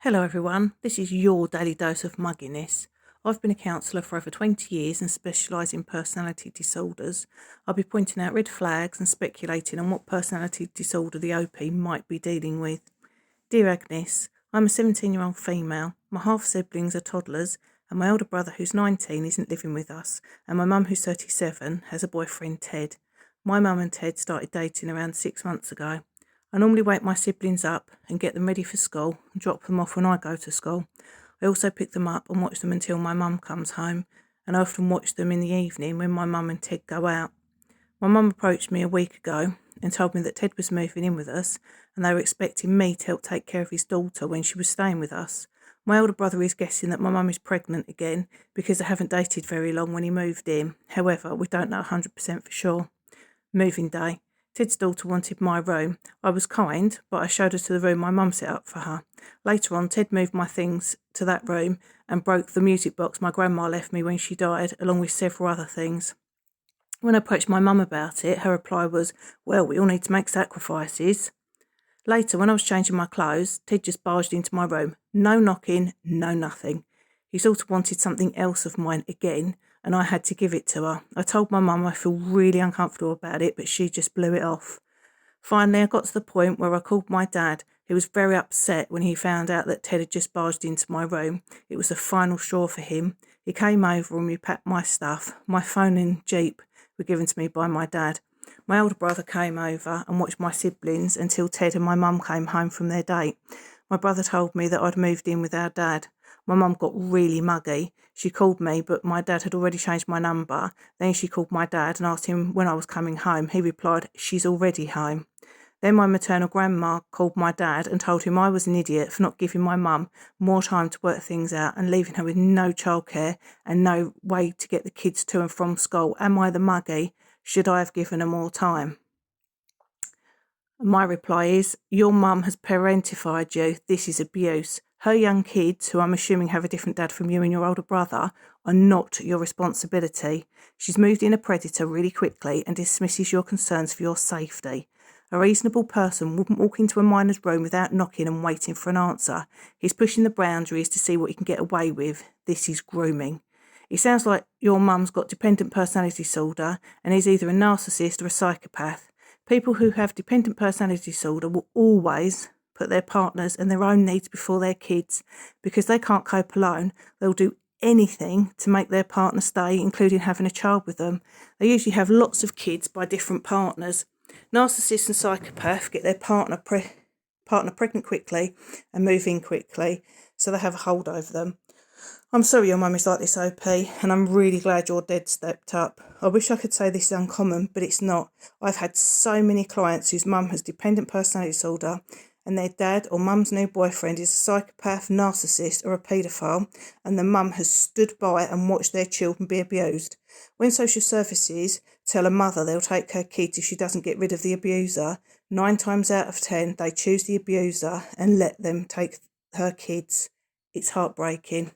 Hello everyone, this is your daily dose of mugginess. I've been a counsellor for over 20 years and specialise in personality disorders. I'll be pointing out red flags and speculating on what personality disorder the OP might be dealing with. Dear Agnes, I'm a 17-year-old female. My half-siblings are toddlers and my older brother who's 19 isn't living with us, and my mum who's 37 has a boyfriend, Ted. My mum and Ted started dating around 6 months ago. I normally wake my siblings up and get them ready for school and drop them off when I go to school. I also pick them up and watch them until my mum comes home, and I often watch them in the evening when my mum and Ted go out. My mum approached me a week ago and told me that Ted was moving in with us and they were expecting me to help take care of his daughter when she was staying with us. My older brother is guessing that my mum is pregnant again because they haven't dated very long when he moved in. However, we don't know 100% for sure. Moving day. Ted's daughter wanted my room. I was kind, but I showed her to the room my mum set up for her. Later on, Ted moved my things to that room and broke the music box my grandma left me when she died, along with several other things. When I approached my mum about it, her reply was, "Well, we all need to make sacrifices." Later, when I was changing my clothes, Ted just barged into my room. No knocking, no nothing. He sort of wanted something else of mine again, and I had to give it to her. I told my mum I feel really uncomfortable about it, but she just blew it off. Finally, I got to the point where I called my dad, who was very upset when he found out that Ted had just barged into my room. It was the final straw for him. He came over and we packed my stuff. My phone and Jeep were given to me by my dad. My older brother came over and watched my siblings until Ted and my mum came home from their date. My brother told me that I'd moved in with our dad. My mum got really muggy. She called me, but my dad had already changed my number. Then she called my dad and asked him when I was coming home. He replied, "She's already home." Then my maternal grandma called my dad and told him I was an idiot for not giving my mum more time to work things out and leaving her with no childcare and no way to get the kids to and from school. Am I the muggy? Should I have given her more time? My reply is, your mum has parentified you. This is abuse. Her young kids, who I'm assuming have a different dad from you and your older brother, are not your responsibility. She's moved in a predator really quickly and dismisses your concerns for your safety. A reasonable person wouldn't walk into a miner's room without knocking and waiting for an answer. He's pushing the boundaries to see what he can get away with. This is grooming. It sounds like your mum's got dependent personality disorder and is either a narcissist or a psychopath. People who have dependent personality disorder will always put their partners and their own needs before their kids. Because they can't cope alone, they'll do anything to make their partner stay, including having a child with them. They usually have lots of kids by different partners. Narcissists and psychopaths get their partner pregnant quickly and move in quickly, so they have a hold over them. I'm sorry your mum is like this, OP, and I'm really glad your dad stepped up. I wish I could say this is uncommon, but it's not. I've had so many clients whose mum has dependent personality disorder and their dad or mum's new boyfriend is a psychopath, narcissist or a paedophile, and the mum has stood by and watched their children be abused. When social services tell a mother they'll take her kids if she doesn't get rid of the abuser, 9 times out of 10 they choose the abuser and let them take her kids. It's heartbreaking.